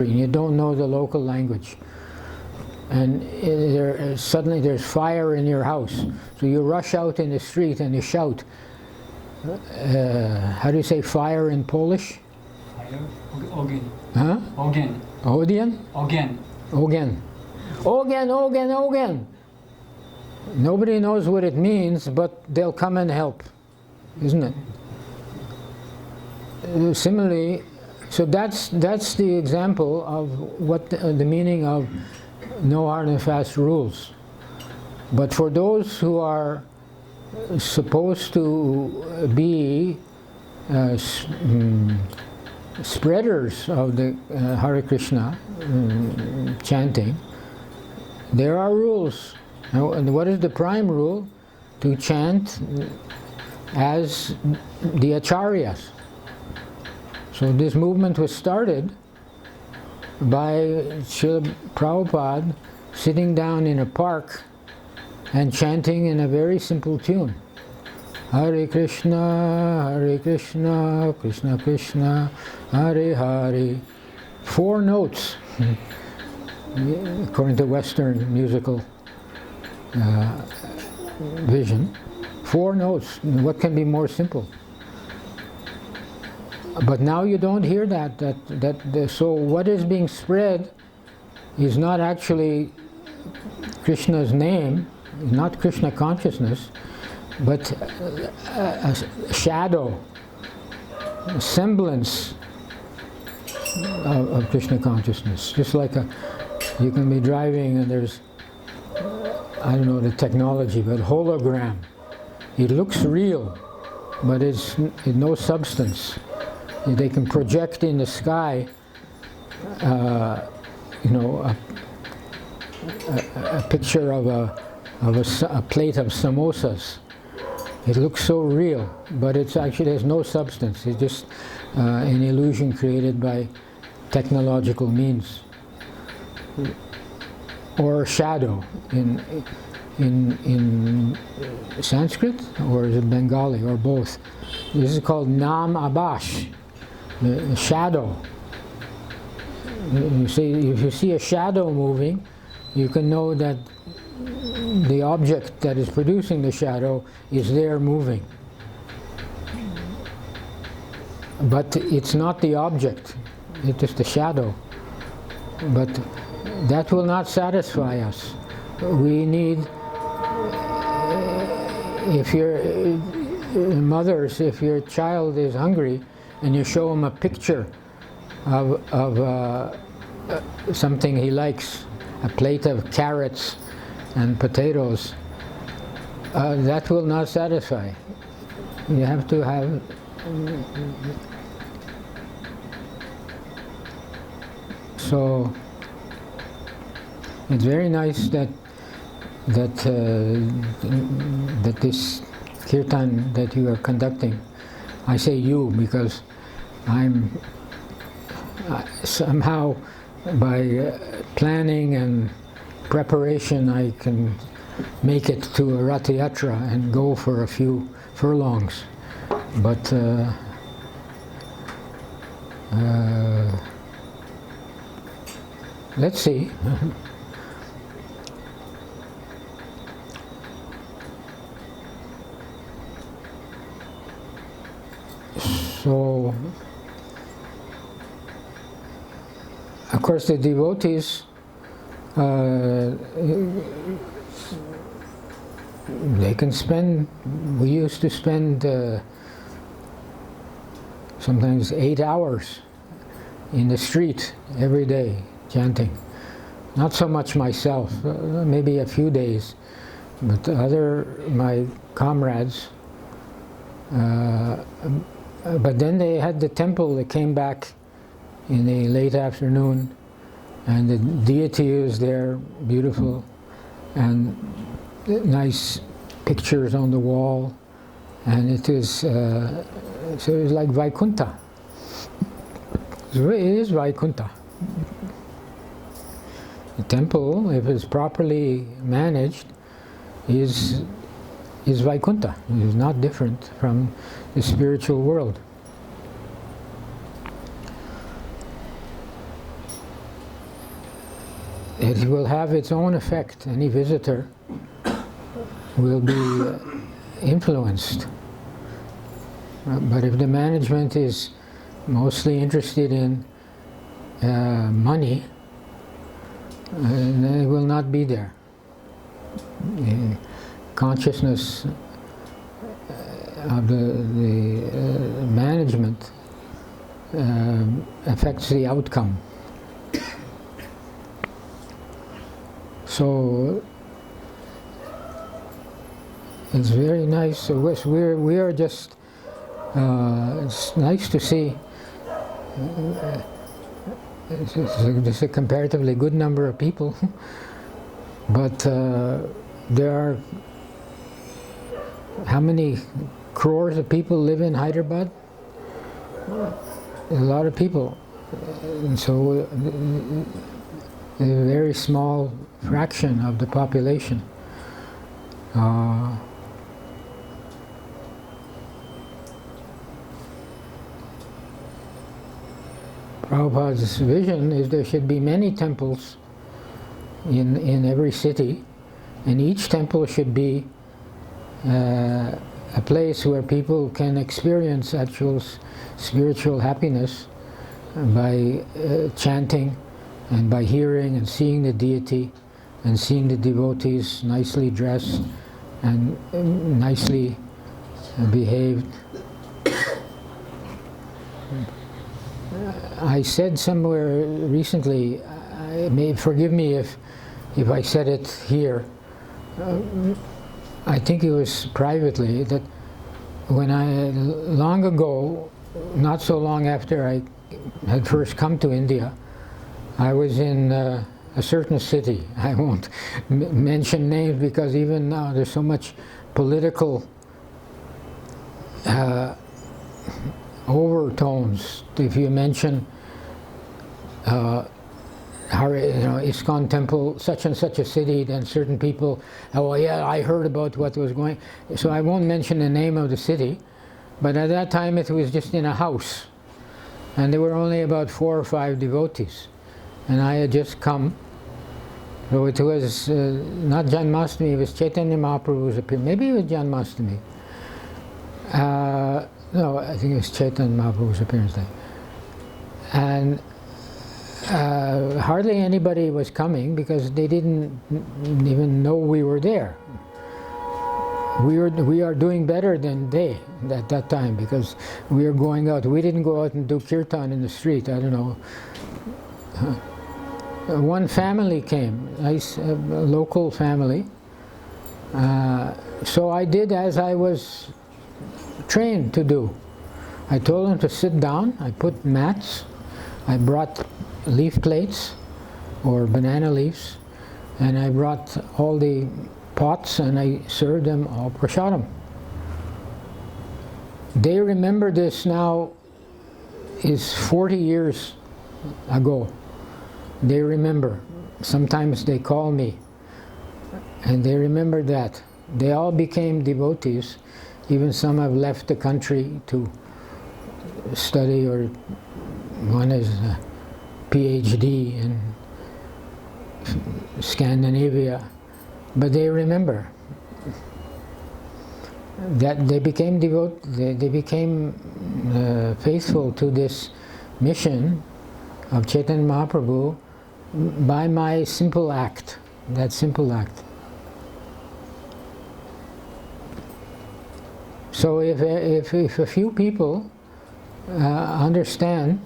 and you don't know the local language, and suddenly there's fire in your house, so you rush out in the street and you shout. How do you say fire in Polish? Fire? Ogień. Huh? Ogień. Ogień? Ogień. Ogień. Ogień, ogień, ogień. Nobody knows what it means, but they'll come and help, isn't it? Similarly, so that's the example of what the meaning of no hard and fast rules. But for those who are supposed to be spreaders of the Hare Krishna chanting, there are rules. And what is the prime rule? To chant as the acharyas. So this movement was started by Srila Prabhupada sitting down in a park and chanting in a very simple tune. Hare Krishna, Krishna Krishna, Hare Hare. 4 notes, according to Western musical vision. 4 notes. What can be more simple? But now you don't hear that. So what is being spread is not actually Krishna's name, not Krishna consciousness, but a shadow, a semblance of Krishna consciousness. Just like you can be driving and there's, I don't know the technology, but hologram. It looks real, but it's no substance. They can project in the sky, a picture of a plate of samosas. It looks so real, but it's actually there's no substance. It's just an illusion created by technological means, or shadow in Sanskrit, or is it Bengali, or both? This is called Nam Abash, the shadow. You see, if you see a shadow moving, you can know that the object that is producing the shadow is there moving. But it's not the object, it's just the shadow. But that will not satisfy us. We need, if your child is hungry and you show him a picture of something he likes, a plate of carrots and potatoes, that will not satisfy. You have to have so it's very nice that this kirtan that you are conducting, I say you because I'm somehow by planning and preparation I can make it to a Ratha Yatra and go for a few furlongs, but let's see. So, of course, the devotees, they can spend, we used to spend sometimes 8 hours in the street every day chanting. Not so much myself, maybe a few days, but my comrades. But then they had the temple that came back in the late afternoon, and the deity is there, beautiful, and nice pictures on the wall, and it is so it's like Vaikuntha. It is Vaikuntha. The temple, if it's properly managed, is Vaikuntha. It is not different from the spiritual world. it will have its own effect. Any visitor will be influenced. But if the management is mostly interested in money, then it will not be there. Consciousness of the management affects the outcome. So it's very nice. So we are just. It's nice to see. There's a comparatively good number of people, but there are how many crores of people live in Hyderabad? A lot of people, and so a very small fraction of the population. Prabhupada's vision is there should be many temples in every city, and each temple should be a place where people can experience actual spiritual happiness by chanting and by hearing and seeing the deity and seeing the devotees nicely dressed and nicely behaved. I said somewhere recently, forgive me if I said it here, I think it was privately, that when long ago, not so long after I had first come to India, I was in a certain city. I won't mention names because even now there's so much political overtones. If you mention Hare, ISKCON temple, such and such a city, then certain people, oh yeah, I heard about what was going. So I won't mention the name of the city, but at that time it was just in a house, and there were only about 4 or 5 devotees, and I had just come. So it was not Janmashtami, it was Chaitanya Mahaprabhu's appearance. Maybe it was Janmashtami. No, I think it was Chaitanya Mahaprabhu's appearance day. And hardly anybody was coming because they didn't even know we were there. We are doing better than they at that time because we are going out. We didn't go out and do kirtan in the street. I don't know. One family came, nice local family. So I did as I was trained to do. I told them to sit down. I put mats. I brought leaf plates or banana leaves, and I brought all the pots and I served them all prasadam. They remember this now is 40 years ago. They remember. Sometimes they call me and they remember that. They all became devotees. Even some have left the country to study, or one is a PhD in Scandinavia. But they remember that they became they became faithful to this mission of Chaitanya Mahaprabhu by my simple act, that simple act. So if a few people understand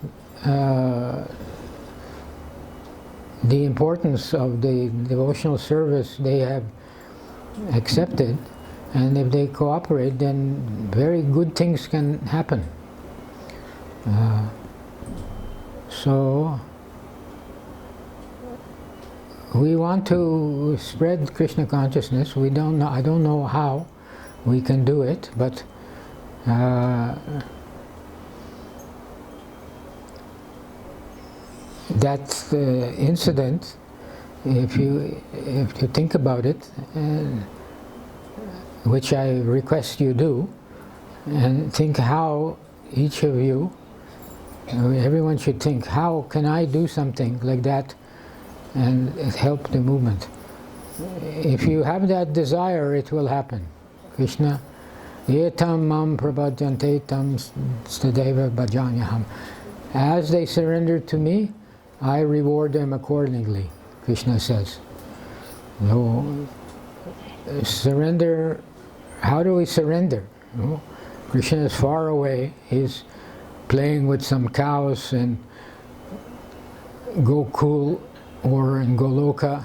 the importance of the devotional service they have accepted, and if they cooperate, then very good things can happen. So we want to spread Krishna consciousness. We don't know. I don't know how we can do it, but that incident, if you think about it, which I request you do, and think how each of you, everyone should think, how can I do something like that and help the movement. If you have that desire, it will happen. Krishna, yetam mam prabhajante tam stadeva bhajanyaham. As they surrender to me, I reward them accordingly, Krishna says. No, surrender, how do we surrender? No? Krishna is far away, he's playing with some cows in Gokul or in Goloka,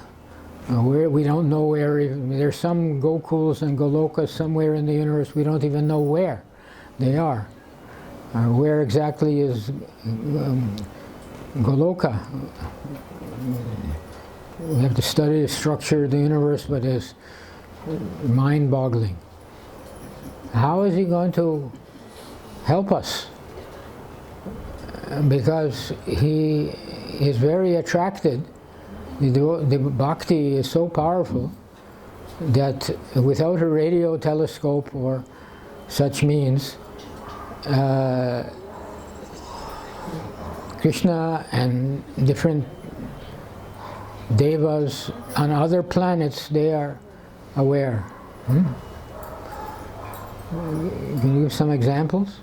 where we don't know where. There's some Gokuls and Golokas somewhere in the universe, we don't even know where they are. Where exactly is Goloka? We have to study the structure of the universe, but it's mind-boggling. How is he going to help us? Because he is very attracted. The bhakti is so powerful that without a radio telescope or such means, Krishna and different devas on other planets, they are aware. Can you give some examples?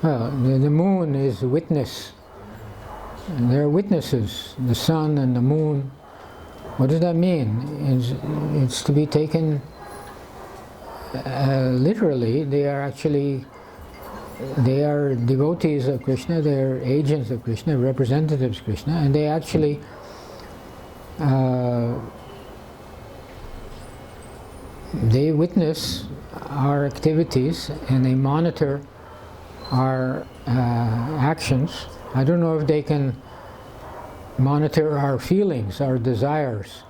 Well, the moon is a witness. And there are witnesses, the sun and the moon. What does that mean? It's to be taken literally. They are devotees of Krishna, they are agents of Krishna, representatives of Krishna, and they actually they witness our activities and they monitor our actions. I don't know if they can monitor our feelings, our desires.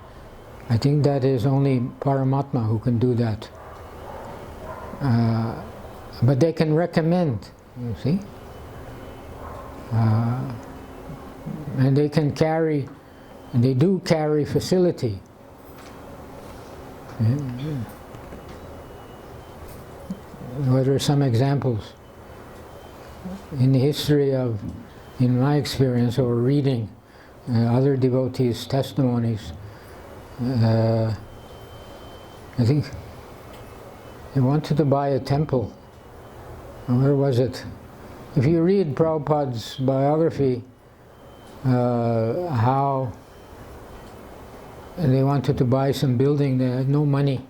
I think that is only Paramatma who can do that. But they can recommend, you see. And they can carry, and they do carry facility. What are some examples? In the history of, in my experience, or reading other devotees' testimonies, I think they wanted to buy a temple. Where was it? If you read Prabhupada's biography, how they wanted to buy some building, they had no money,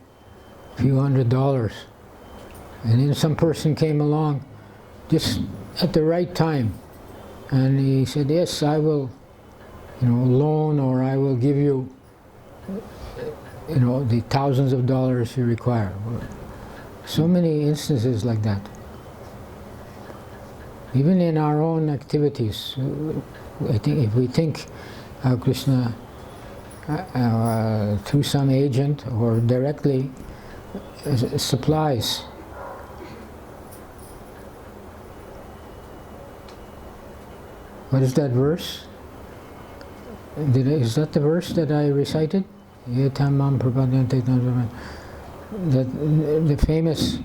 a few $100s. And then some person came along just at the right time, and he said, yes, I will, loan, or I will give you, the thousands of dollars you require. So many instances like that. Even in our own activities, I think if we think Krishna through some agent or directly supplies. What is that verse? Is that the verse that I recited? The famous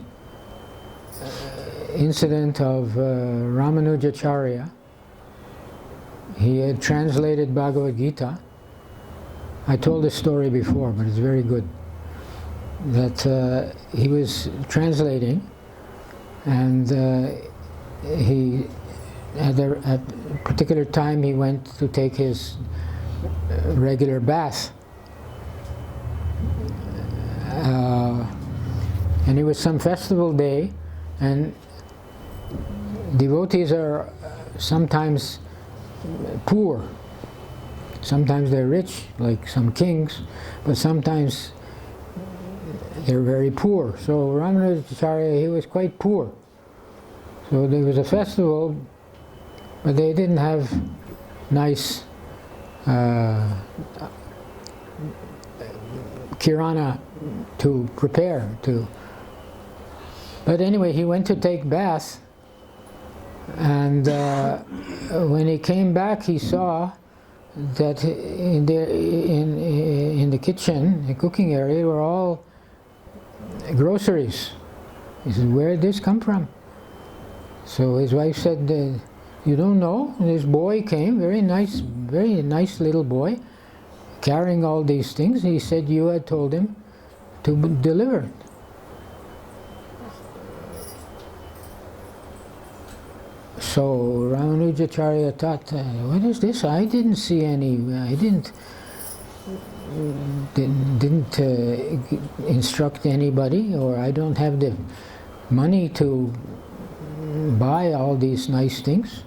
incident of Ramanujacharya. He had translated Bhagavad Gita. I told this story before, but it's very good. That he was translating, and he at a particular time he went to take his regular bath. And it was some festival day, and devotees are sometimes poor, sometimes they're rich, like some kings, but sometimes they're very poor. So Ramanujacharya, he was quite poor. So there was a festival, but they didn't have nice kirana to prepare to. But anyway, he went to take bath, and when he came back, he saw that in the kitchen, the cooking area, were all groceries. He said, "Where did this come from?" So his wife said, You don't know? This boy came, very nice little boy, carrying all these things. He said you had told him to deliver. So Ramanujacharya thought, what is this? I didn't see any, I didn't instruct anybody, or I don't have the money to buy all these nice things.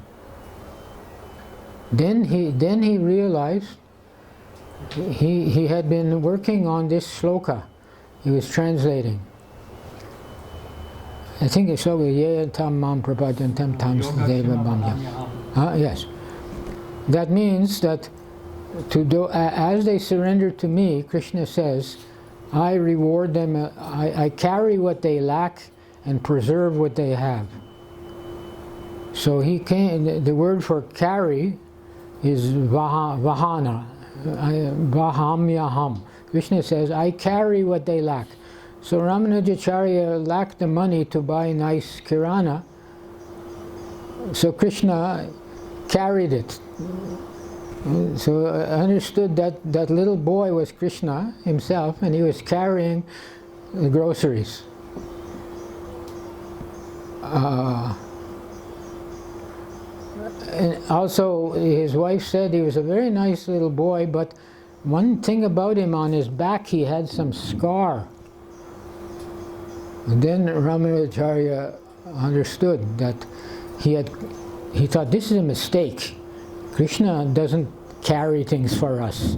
Then he realized he had been working on this shloka. He was translating. I think it's over ye tam mam prapajantam tam deva bamya. Yes. That means that as they surrender to me, Krishna says, I reward them, I carry what they lack and preserve what they have. So the word for carry is vahana, vahamyaham. Krishna says, I carry what they lack. So Ramanujacharya lacked the money to buy nice kirana, so Krishna carried it. So I understood that that little boy was Krishna himself, and he was carrying the groceries. And also his wife said he was a very nice little boy, but one thing about him, on his back he had some scar. And then Ramanujacharya understood that he thought this is a mistake. Krishna doesn't carry things for us.